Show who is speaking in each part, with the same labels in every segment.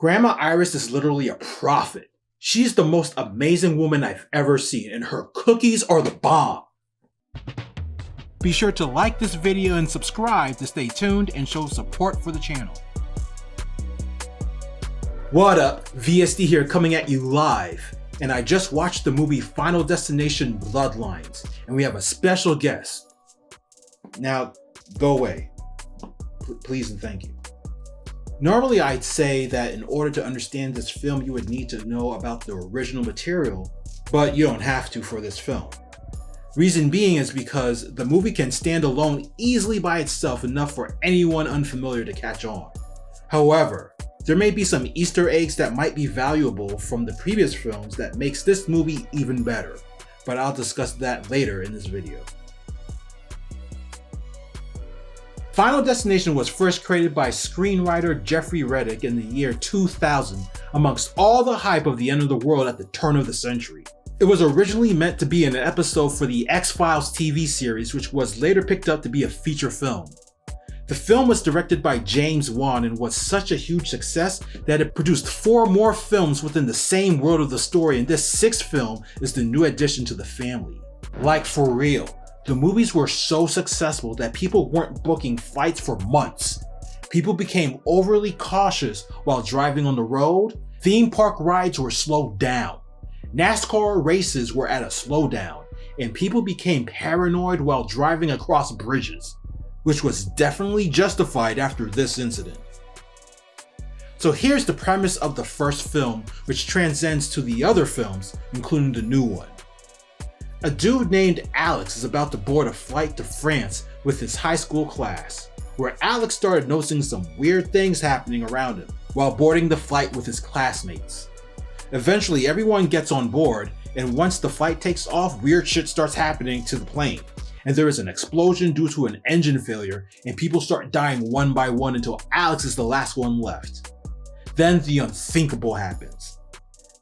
Speaker 1: Grandma Iris is literally a prophet. She's the most amazing woman I've ever seen, and her cookies are the bomb. Be sure to like this video and subscribe to stay tuned and show support for the channel. What up? VSD here, coming at you live. And I just watched the movie Final Destination Bloodlines, and we have a special guest. Now, go away. Please and thank you. Normally I'd say that in order to understand this film you would need to know about the original material, but you don't have to for this film. Reason being is because the movie can stand alone easily by itself enough for anyone unfamiliar to catch on. However, there may be some Easter eggs that might be valuable from the previous films that makes this movie even better, but I'll discuss that later in this video. Final Destination was first created by screenwriter Jeffrey Reddick in the year 2000 amongst all the hype of the end of the world at the turn of the century. It was originally meant to be an episode for the X-Files TV series, which was later picked up to be a feature film. The film was directed by James Wan and was such a huge success that it produced 4 more films within the same world of the story, and this 6th film is the new addition to the family. Like, for real. The movies were so successful that people weren't booking flights for months. People became overly cautious while driving on the road. Theme park rides were slowed down. NASCAR races were at a slowdown, and people became paranoid while driving across bridges, which was definitely justified after this incident. So here's the premise of the first film, which transcends to the other films, including the new one. A dude named Alex is about to board a flight to France with his high school class, where Alex started noticing some weird things happening around him while boarding the flight with his classmates. Eventually everyone gets on board, and once the flight takes off, weird shit starts happening to the plane, and there is an explosion due to an engine failure, and people start dying one by one until Alex is the last one left. Then the unthinkable happens.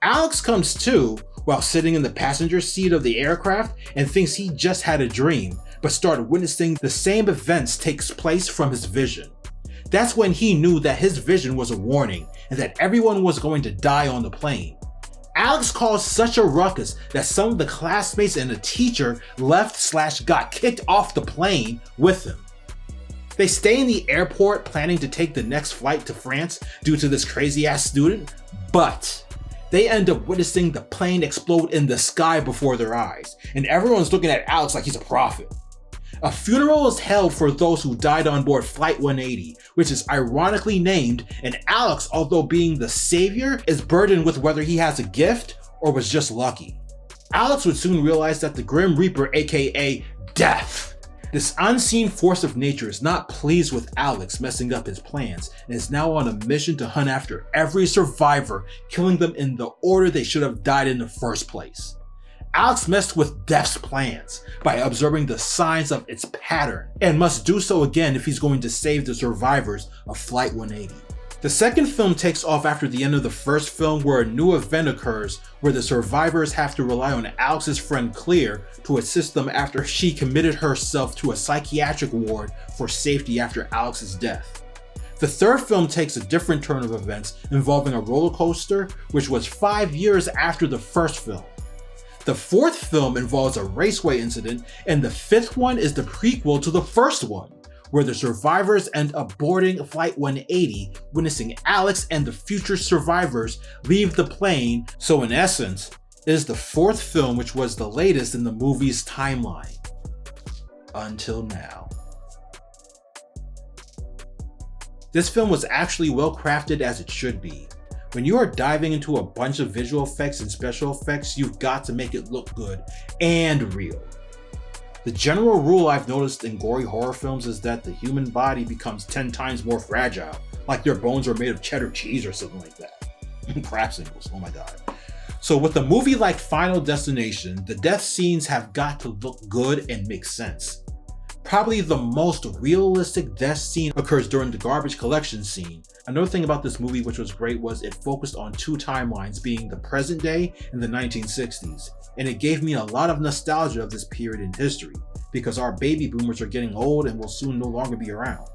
Speaker 1: Alex comes to while sitting in the passenger seat of the aircraft and thinks he just had a dream, but started witnessing the same events takes place from his vision. That's when he knew that his vision was a warning and that everyone was going to die on the plane. Alex caused such a ruckus that some of the classmates and a teacher left/got kicked off the plane with him. They stay in the airport planning to take the next flight to France due to this crazy ass student, but they end up witnessing the plane explode in the sky before their eyes, and everyone's looking at Alex like he's a prophet. A funeral is held for those who died on board Flight 180, which is ironically named, and Alex, although being the savior, is burdened with whether he has a gift or was just lucky. Alex would soon realize that the Grim Reaper, aka Death, this unseen force of nature, is not pleased with Alex messing up his plans and is now on a mission to hunt after every survivor, killing them in the order they should have died in the first place. Alex messed with Death's plans by observing the signs of its pattern, and must do so again if he's going to save the survivors of Flight 180. The second film takes off after the end of the first film, where a new event occurs where the survivors have to rely on Alex's friend Claire to assist them after she committed herself to a psychiatric ward for safety after Alex's death. The third film takes a different turn of events involving a roller coaster, which was 5 years after the first film. The fourth film involves a raceway incident, and the fifth one is the prequel to the first one, where the survivors end up boarding Flight 180, witnessing Alex and the future survivors leave the plane. So in essence, it is the fourth film which was the latest in the movie's timeline. Until now. This film was actually well crafted, as it should be. When you are diving into a bunch of visual effects and special effects, you've got to make it look good and real. The general rule I've noticed in gory horror films is that the human body becomes 10 times more fragile, like their bones are made of cheddar cheese or something like that. Crab singles, oh my god. So with a movie like Final Destination, the death scenes have got to look good and make sense. Probably the most realistic death scene occurs during the garbage collection scene. Another thing about this movie which was great was it focused on 2 timelines, being the present day and the 1960s. And it gave me a lot of nostalgia of this period in history, because our baby boomers are getting old and will soon no longer be around.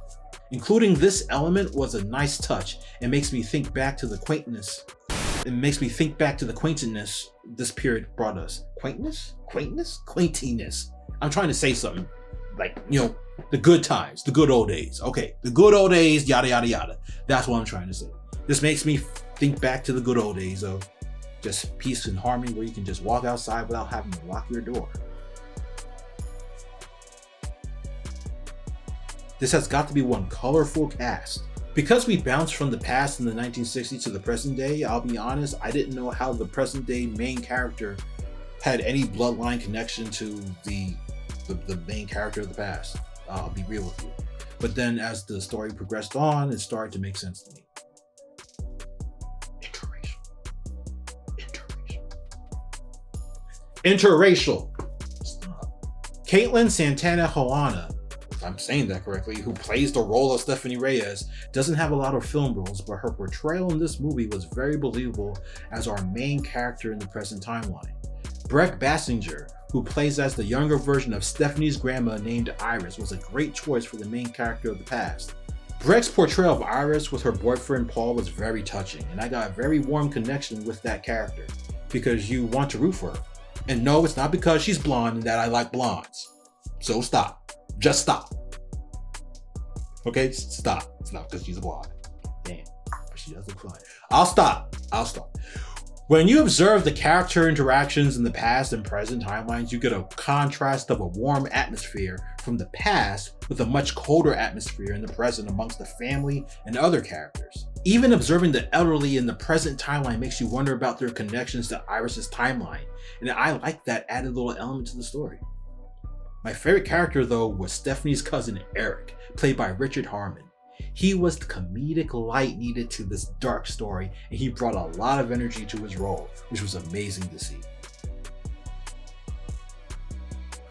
Speaker 1: Including this element was a nice touch and makes me think back to the quaintness. It makes me think back to the quaintiness this period brought us. Quaintness? Quaintness? Quaintiness. I'm trying to say something like, you know, the good times, the good old days. Okay, the good old days, yada, yada, yada. That's what I'm trying to say. This makes me think back to the good old days of just peace and harmony where you can just walk outside without having to lock your door. This has got to be one colorful cast. Because we bounced from the past in the 1960s to the present day, I'll be honest, I didn't know how the present day main character had any bloodline connection to the main character of the past. I'll be real with you. But then as the story progressed on, it started to make sense to me. Interracial. Stop. Caitlin Santana Joanna, if I'm saying that correctly, who plays the role of Stephanie Reyes, doesn't have a lot of film roles, but her portrayal in this movie was very believable as our main character in the present timeline. Breck Bassinger, who plays as the younger version of Stephanie's grandma named Iris, was a great choice for the main character of the past. Breck's portrayal of Iris with her boyfriend Paul was very touching, and I got a very warm connection with that character, because you want to root for her. And no, it's not because she's blonde and that I like blondes. So stop. Just stop. Okay, stop. It's not because she's a blonde. Damn, but she does look fine. I'll stop. When you observe the character interactions in the past and present timelines, you get a contrast of a warm atmosphere from the past with a much colder atmosphere in the present amongst the family and other characters. Even observing the elderly in the present timeline makes you wonder about their connections to Iris's timeline, and I like that added little element to the story. My favorite character though was Stephanie's cousin Eric, played by Richard Harmon. He was the comedic light needed to this dark story, and he brought a lot of energy to his role, which was amazing to see.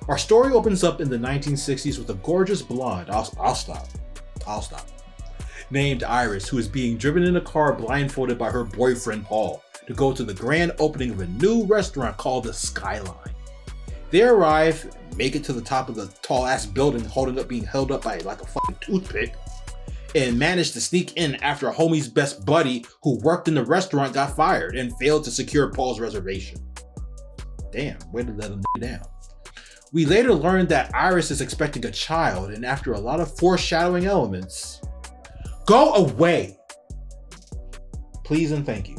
Speaker 1: Our story opens up in the 1960s with a gorgeous blonde, I'll stop, named Iris, who is being driven in a car blindfolded by her boyfriend Paul to go to the grand opening of a new restaurant called the Skyline. They arrive, make it to the top of the tall ass building being held up by like a fucking toothpick, and managed to sneak in after a homie's best buddy who worked in the restaurant got fired and failed to secure Paul's reservation. Damn, way to let him down. We later learned that Iris is expecting a child, and after a lot of foreshadowing elements, go away! Please and thank you.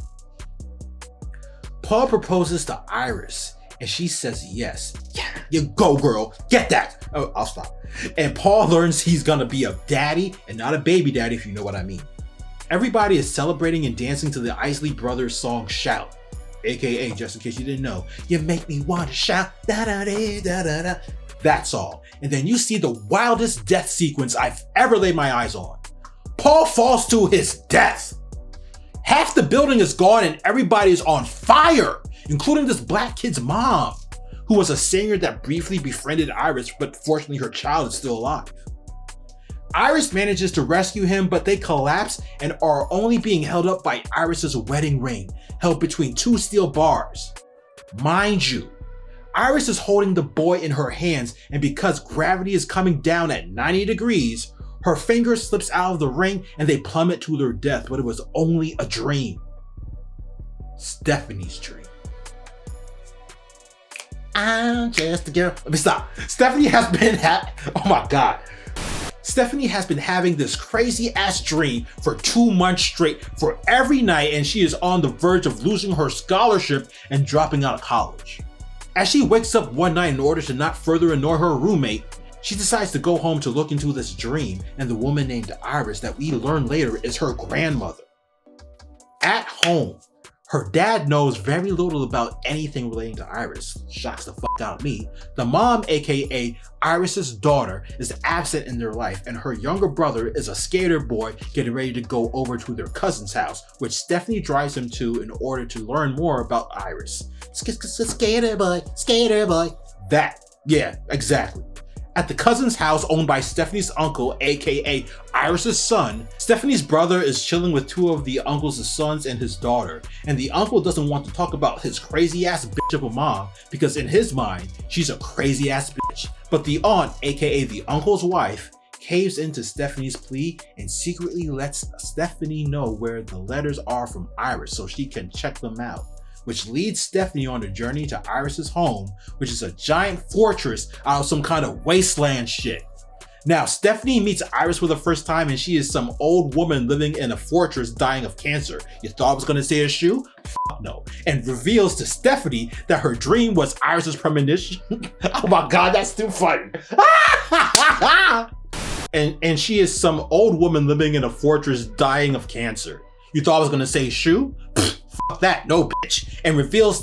Speaker 1: Paul proposes to Iris, and she says yes. Yeah, you go girl, get that! Oh, I'll stop. And Paul learns he's gonna be a daddy and not a baby daddy, if you know what I mean. Everybody is celebrating and dancing to the Isley Brothers song Shout, aka, just in case you didn't know, you make me want to shout, da da da da da da. That's all. And then you see the wildest death sequence I've ever laid my eyes on. Paul falls to his death. Half the building is gone and everybody is on fire, including this black kid's mom, who was a singer that briefly befriended Iris, but fortunately her child is still alive. Iris manages to rescue him, but they collapse and are only being held up by Iris's wedding ring, held between two steel bars. Mind you, Iris is holding the boy in her hands, and because gravity is coming down at 90 degrees, her finger slips out of the ring and they plummet to their death, but it was only a dream. Stephanie's dream. I'm just a girl. Let me stop. Stephanie has been having this crazy ass dream for 2 months straight for every night, and she is on the verge of losing her scholarship and dropping out of college. As she wakes up one night in order to not further annoy her roommate, she decides to go home to look into this dream, and the woman named Iris that we learn later is her grandmother. At home, her dad knows very little about anything relating to Iris. Shocks the fuck out of me. The mom, aka Iris's daughter, is absent in their life, and her younger brother is a skater boy getting ready to go over to their cousin's house, which Stephanie drives him to in order to learn more about Iris. Skater boy. That, yeah, exactly. At the cousin's house owned by Stephanie's uncle, aka Iris's son, Stephanie's brother is chilling with two of the uncle's sons and his daughter, and the uncle doesn't want to talk about his crazy ass bitch of a mom because in his mind, she's a crazy ass bitch. But the aunt, aka the uncle's wife, caves into Stephanie's plea and secretly lets Stephanie know where the letters are from Iris so she can check them out, which leads Stephanie on a journey to Iris's home, which is a giant fortress out of some kind of wasteland shit. Now, Stephanie meets Iris for the first time and she is some old woman living in a fortress dying of cancer. You thought I was gonna say a shoe? Fuck no. And reveals to Stephanie that her dream was Iris's premonition. Oh my god, that's too funny. and she is some old woman living in a fortress dying of cancer. You thought I was gonna say shoe? Fuck that, no bitch. And reveals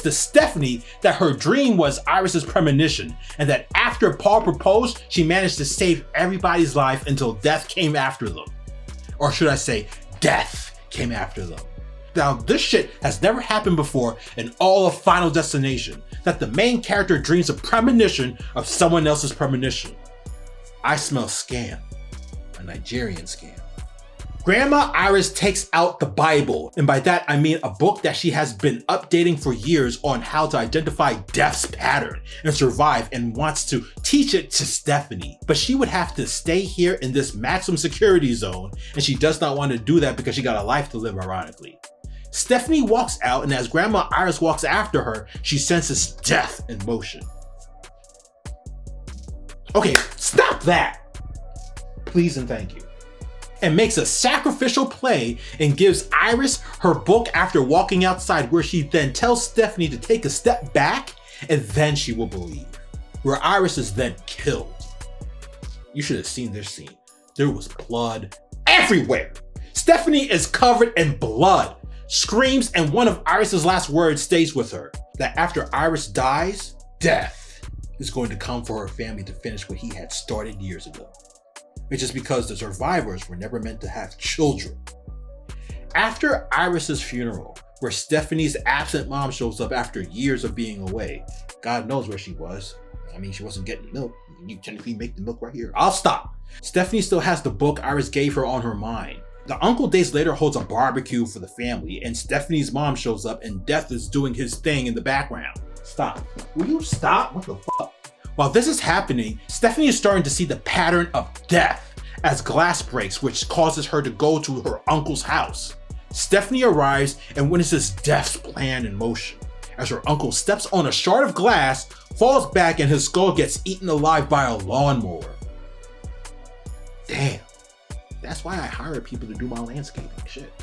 Speaker 1: to Stephanie that her dream was Iris's premonition, and that after Paul proposed, she managed to save everybody's life until death came after them. Or should I say, death came after them. Now, this shit has never happened before in all of Final Destination, that the main character dreams a premonition of someone else's premonition. I smell scam, a Nigerian scam. Grandma Iris takes out the Bible, and by that I mean a book that she has been updating for years on how to identify death's pattern and survive, and wants to teach it to Stephanie. But she would have to stay here in this maximum security zone, and she does not want to do that because she got a life to live, ironically. Stephanie walks out, and as Grandma Iris walks after her, she senses death in motion. Okay, stop that! Please and thank you. And makes a sacrificial play and gives Iris her book after walking outside, where she then tells Stephanie to take a step back and then she will believe. Where Iris is then killed. You should have seen this scene. There was blood everywhere. Stephanie is covered in blood, screams, and one of Iris's last words stays with her. That after Iris dies, death is going to come for her family to finish what he had started years ago. It's just because the survivors were never meant to have children. After Iris's funeral, where Stephanie's absent mom shows up after years of being away, God knows where she was. I mean, she wasn't getting milk. You technically make the milk right here. I'll stop. Stephanie still has the book Iris gave her on her mind. The uncle days later holds a barbecue for the family, and Stephanie's mom shows up and Death is doing his thing in the background. Stop. Will you stop? What the fuck? While this is happening, Stephanie is starting to see the pattern of death as glass breaks, which causes her to go to her uncle's house. Stephanie arrives and witnesses Death's plan in motion, as her uncle steps on a shard of glass, falls back, and his skull gets eaten alive by a lawnmower. Damn, that's why I hire people to do my landscaping shit.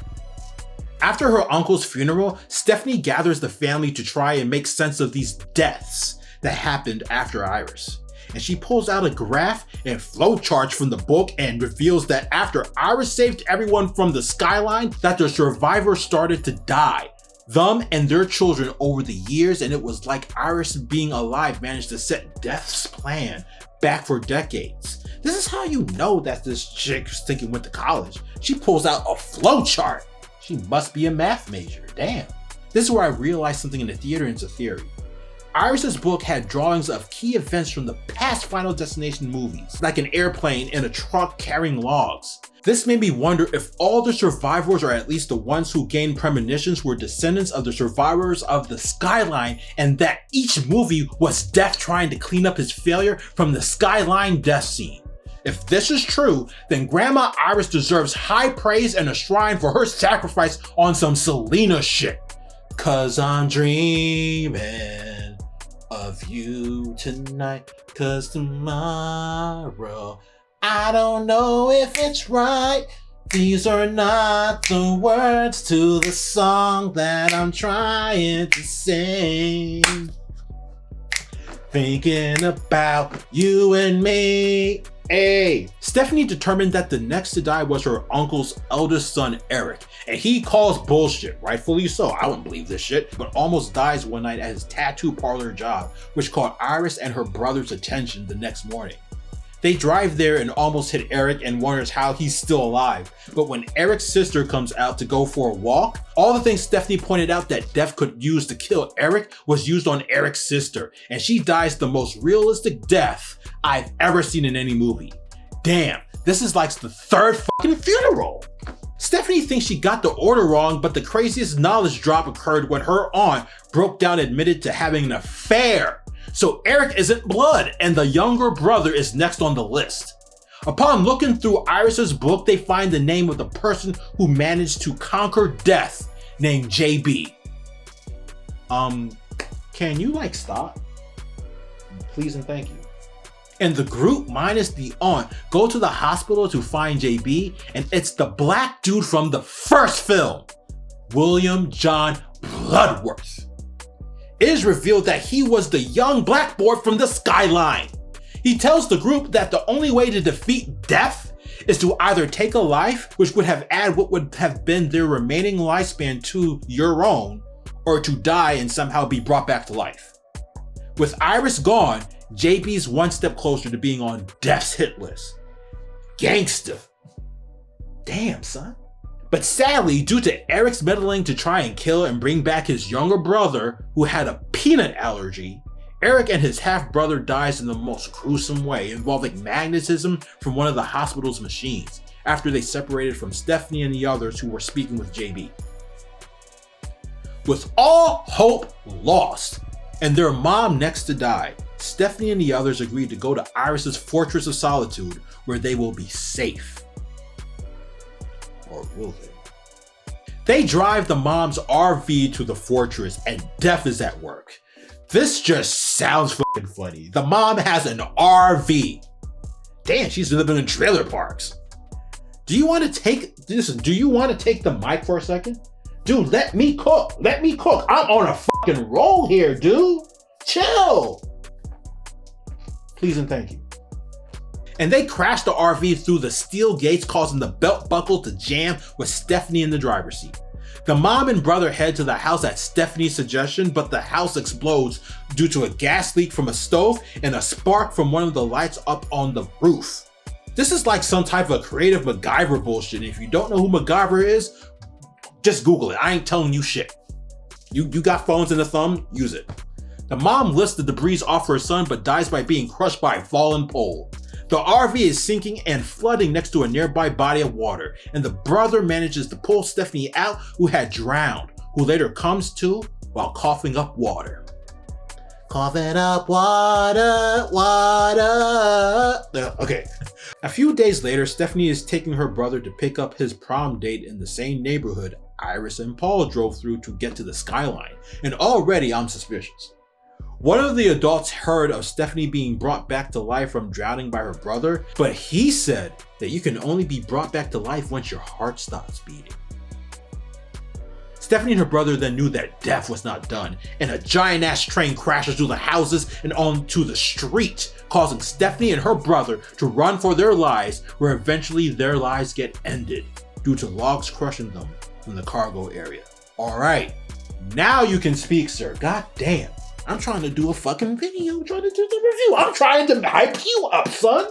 Speaker 1: After her uncle's funeral, Stephanie gathers the family to try and make sense of these deaths that happened after Iris. And she pulls out a graph and flowchart from the book and reveals that after Iris saved everyone from the skyline, that the survivors started to die, them and their children, over the years, and it was like Iris being alive managed to set Death's plan back for decades. This is how you know that this chick's thinking went to college. She pulls out a flowchart. She must be a math major, damn. This is where I realized something in the theater, and it's a theory. Iris's book had drawings of key events from the past Final Destination movies, like an airplane and a truck carrying logs. This made me wonder if all the survivors, or at least the ones who gained premonitions, were descendants of the survivors of the skyline, and that each movie was Death trying to clean up his failure from the skyline death scene. If this is true, then Grandma Iris deserves high praise and a shrine for her sacrifice on some Selena shit. 'Cause I'm dreaming of you tonight, 'cause tomorrow I don't know if it's right. These are not the words to the song that I'm trying to sing. Thinking about you and me. Hey, Stephanie determined that the next to die was her uncle's eldest son, Eric, and he calls bullshit, rightfully so. I wouldn't believe this shit, but almost dies one night at his tattoo parlor job, which caught Iris and her brother's attention the next morning. They drive there and almost hit Eric and wonders how he's still alive. But when Eric's sister comes out to go for a walk, all the things Stephanie pointed out that Death could use to kill Eric was used on Eric's sister, and she dies the most realistic death I've ever seen in any movie. Damn, this is like the third fucking funeral. Stephanie thinks she got the order wrong, but the craziest knowledge drop occurred when her aunt broke down and admitted to having an affair. So Eric isn't blood, and the younger brother is next on the list. Upon looking through Iris's book, they find the name of the person who managed to conquer death, named JB. Can you stop? Please and thank you. And the group, minus the aunt, go to the hospital to find JB, and it's the black dude from the first film, William John Bloodworth. It is revealed that he was the young black boy from the Skyline. He tells the group that the only way to defeat death is to either take a life, which would have added what would have been their remaining lifespan to your own, or to die and somehow be brought back to life. With Iris gone, JB's one step closer to being on death's hit list. Gangsta. Damn, son. But sadly, due to Eric's meddling to try and kill and bring back his younger brother, who had a peanut allergy, Eric and his half-brother dies in the most gruesome way, involving magnetism from one of the hospital's machines, after they separated from Stephanie and the others who were speaking with JB. With all hope lost, and their mom next to die, Stephanie and the others agreed to go to Iris's Fortress of Solitude, where they will be safe. Or will they? They drive the mom's RV to the fortress, and death is at work. This just sounds fucking funny. The mom has an RV. Damn, she's living in trailer parks. Do you want to take the mic for a second? Dude, let me cook. I'm on a fucking roll here, dude. Chill. Please and thank you. And they crash the RV through the steel gates, causing the belt buckle to jam with Stephanie in the driver's seat. The mom and brother head to the house at Stephanie's suggestion, but the house explodes due to a gas leak from a stove and a spark from one of the lights up on the roof. This is like some type of creative MacGyver bullshit. If you don't know who MacGyver is, just Google it. I ain't telling you shit. You got phones in the thumb, use it. The mom lifts the debris off her son, but dies by being crushed by a fallen pole. The RV is sinking and flooding next to a nearby body of water, and the brother manages to pull Stephanie out, who had drowned, who later comes to while coughing up water. Coughing up water. Okay. A few days later, Stephanie is taking her brother to pick up his prom date in the same neighborhood Iris and Paul drove through to get to the Skyline, and already I'm suspicious. One of the adults heard of Stephanie being brought back to life from drowning by her brother, but he said that you can only be brought back to life once your heart stops beating. Stephanie and her brother then knew that death was not done, and a giant ass train crashes through the houses and onto the street, causing Stephanie and her brother to run for their lives, where eventually their lives get ended due to logs crushing them from the cargo area. Alright, now you can speak, sir. God damn. I'm trying to do a fucking video, trying to do the review. I'm trying to hype you up, son.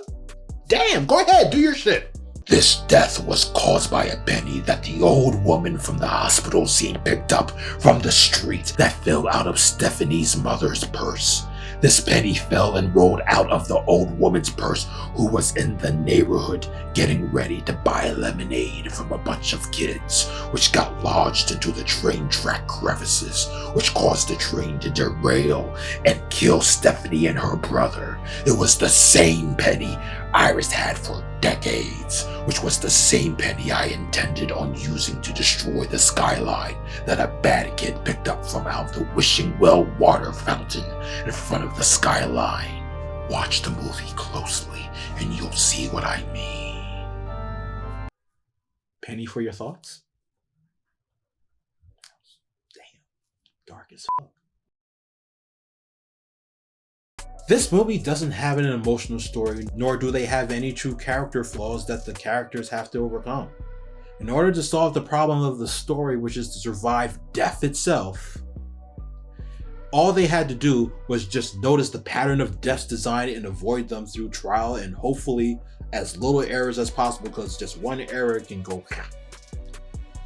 Speaker 1: Damn, go ahead, do your shit.
Speaker 2: This death was caused by a penny that the old woman from the hospital scene picked up from the street that fell out of Stephanie's mother's purse. This penny fell and rolled out of the old woman's purse, who was in the neighborhood getting ready to buy lemonade from a bunch of kids, which got lodged into the train track crevices, which caused the train to derail and kill Stephanie and her brother. It was the same penny Iris had for decades, which was the same penny I intended on using to destroy the Skyline that a bad kid picked up from out the Wishing Well water fountain in front of the Skyline. Watch the movie closely and you'll see what I mean.
Speaker 1: Penny for your thoughts? Damn, dark as fuck. This movie doesn't have an emotional story, nor do they have any true character flaws that the characters have to overcome. In order to solve the problem of the story, which is to survive death itself, all they had to do was just notice the pattern of death's design and avoid them through trial and hopefully as little errors as possible, because just one error can go.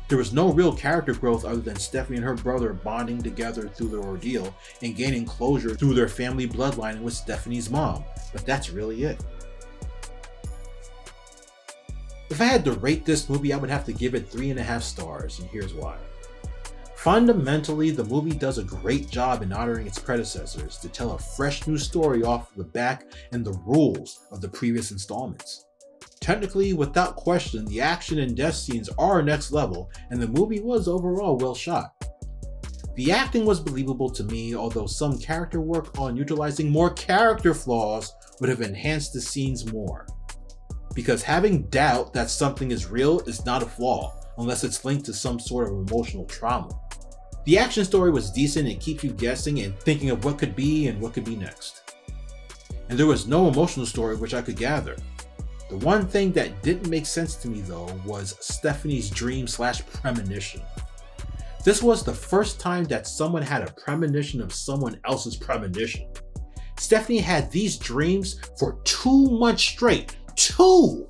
Speaker 1: There was no real character growth other than Stephanie and her brother bonding together through their ordeal and gaining closure through their family bloodline with Stephanie's mom, but that's really it. If I had to rate this movie, I would have to give it 3.5 stars, and here's why. Fundamentally, the movie does a great job in honoring its predecessors to tell a fresh new story off the back and the rules of the previous installments. Technically, without question, the action and death scenes are next level, and the movie was overall well shot. The acting was believable to me, although some character work on utilizing more character flaws would have enhanced the scenes more. Because having doubt that something is real is not a flaw, unless it's linked to some sort of emotional trauma. The action story was decent and keeps you guessing and thinking of what could be and what could be next. And there was no emotional story which I could gather. The one thing that didn't make sense to me though was Stephanie's dream/premonition. This was the first time that someone had a premonition of someone else's premonition. Stephanie had these dreams for 2 months straight. 2!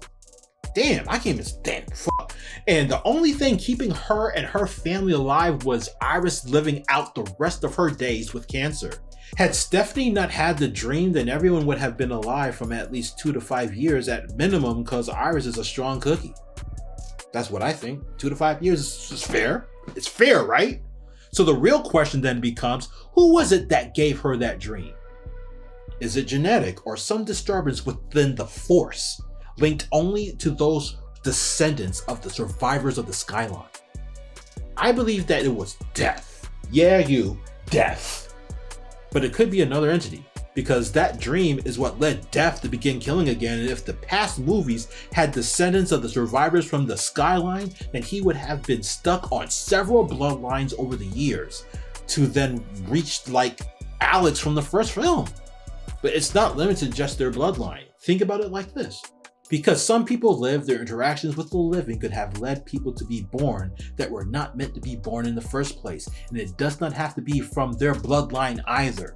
Speaker 1: Damn, I can't even stand fuck. And the only thing keeping her and her family alive was Iris living out the rest of her days with cancer. Had Stephanie not had the dream, then everyone would have been alive from at least 2 to 5 years at minimum, because Iris is a strong cookie. That's what I think. 2 to 5 years is fair. It's fair, right? So the real question then becomes, who was it that gave her that dream? Is it genetic or some disturbance within the Force, linked only to those descendants of the survivors of the Skyline? I believe that it was death. Yeah, death. But it could be another entity, because that dream is what led Death to begin killing again, and if the past movies had descendants of the survivors from the Skyline, then he would have been stuck on several bloodlines over the years, to then reach like Alex from the first film. But it's not limited to just their bloodline. Think about it like this. Because some people live, their interactions with the living could have led people to be born that were not meant to be born in the first place, and it does not have to be from their bloodline either.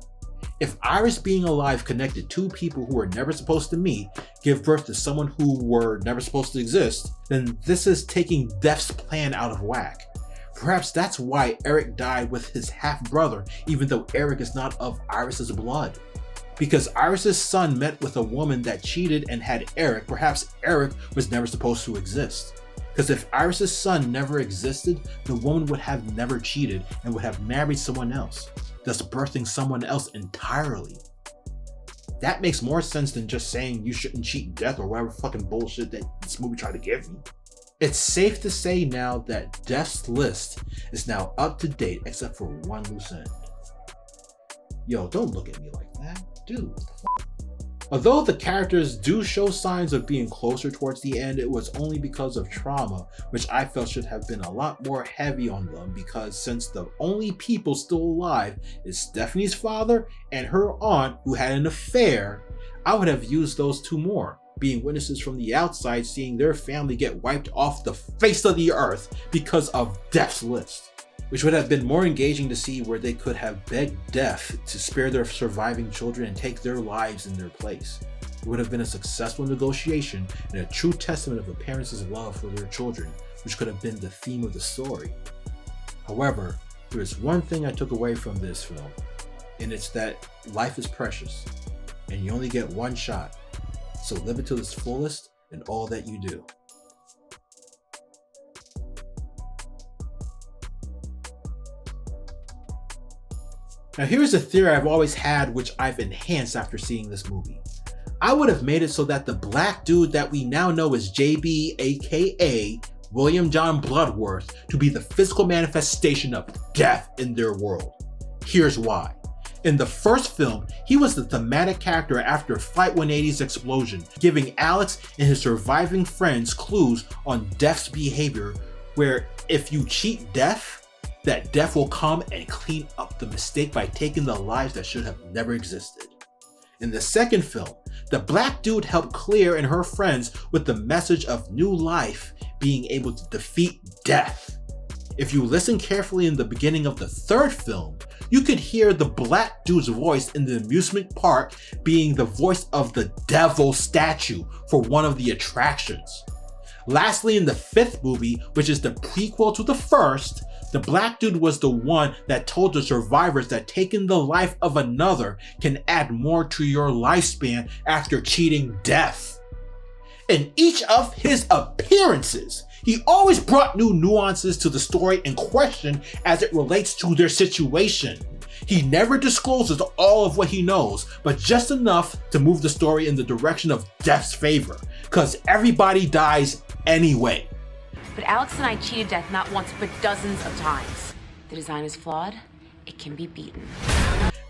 Speaker 1: If Iris being alive connected 2 people who were never supposed to meet, give birth to someone who were never supposed to exist, then this is taking Death's plan out of whack. Perhaps that's why Eric died with his half-brother, even though Eric is not of Iris's blood. Because Iris's son met with a woman that cheated and had Eric, perhaps Eric was never supposed to exist. Because if Iris's son never existed, the woman would have never cheated and would have married someone else, thus birthing someone else entirely. That makes more sense than just saying you shouldn't cheat Death or whatever fucking bullshit that this movie tried to give me. It's safe to say now that Death's list is now up to date except for one loose end. Yo, don't look at me like that. Dude, what the fuck? Although the characters do show signs of being closer towards the end, it was only because of trauma, which I felt should have been a lot more heavy on them, because since the only people still alive is Stephanie's father and her aunt who had an affair, I would have used those 2 more, being witnesses from the outside seeing their family get wiped off the face of the earth because of Death's list. Which would have been more engaging to see, where they could have begged Death to spare their surviving children and take their lives in their place. It would have been a successful negotiation and a true testament of the parents' love for their children, which could have been the theme of the story. However, there is one thing I took away from this film, and it's that life is precious, and you only get one shot, so live it to its fullest in all that you do. Now here's a theory I've always had, which I've enhanced after seeing this movie. I would have made it so that the black dude that we now know as JB, aka William John Bloodworth, to be the physical manifestation of death in their world. Here's why. In the first film, he was the thematic character after Flight 180's explosion, giving Alex and his surviving friends clues on Death's behavior, where if you cheat Death, that Death will come and clean up the mistake by taking the lives that should have never existed. In the second film, the black dude helped Claire and her friends with the message of new life being able to defeat Death. If you listen carefully in the beginning of the third film, you could hear the black dude's voice in the amusement park being the voice of the devil statue for one of the attractions. Lastly, in the fifth movie, which is the prequel to the first, the black dude was the one that told the survivors that taking the life of another can add more to your lifespan after cheating Death. In each of his appearances, he always brought new nuances to the story in question as it relates to their situation. He never discloses all of what he knows, but just enough to move the story in the direction of Death's favor, cause everybody dies anyway.
Speaker 3: But Alex and I cheated Death not once, but dozens of times. The design is flawed. It can be beaten.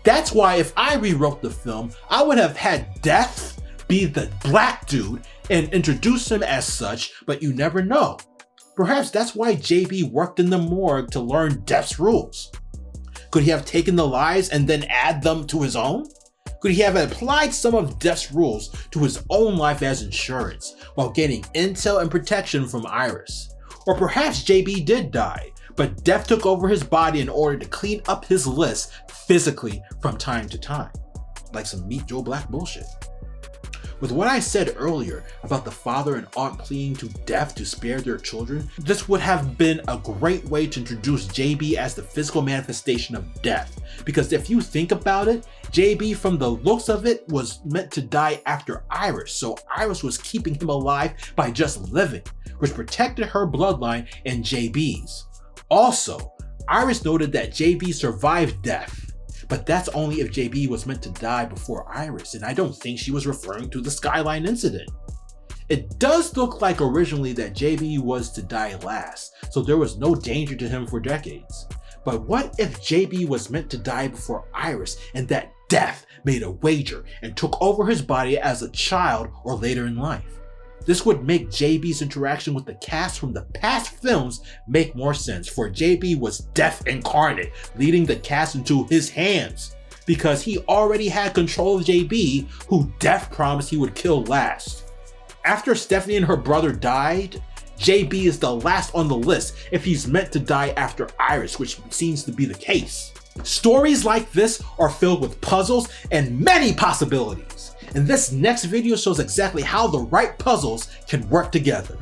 Speaker 1: That's why if I rewrote the film, I would have had Death be the black dude and introduce him as such, but you never know. Perhaps that's why JB worked in the morgue to learn Death's rules. Could he have taken the lies and then add them to his own? Could he have applied some of Death's rules to his own life as insurance, while gaining intel and protection from Iris? Or perhaps JB did die, but Death took over his body in order to clean up his list physically from time to time. Like some Meet Joe Black bullshit. With what I said earlier about the father and aunt pleading to Death to spare their children, this would have been a great way to introduce JB as the physical manifestation of Death. Because if you think about it, JB from the looks of it was meant to die after Iris, so Iris was keeping him alive by just living, which protected her bloodline and JB's. Also, Iris noted that JB survived Death. But that's only if JB was meant to die before Iris, and I don't think she was referring to the Skyline incident. It does look like originally that JB was to die last, so there was no danger to him for decades. But what if JB was meant to die before Iris, and that Death made a wager and took over his body as a child or later in life? This would make JB's interaction with the cast from the past films make more sense, for JB was Death incarnate, leading the cast into his hands, because he already had control of JB, who Death promised he would kill last. After Stephanie and her brother died, JB is the last on the list if he's meant to die after Iris, which seems to be the case. Stories like this are filled with puzzles and many possibilities. And this next video shows exactly how the right puzzles can work together.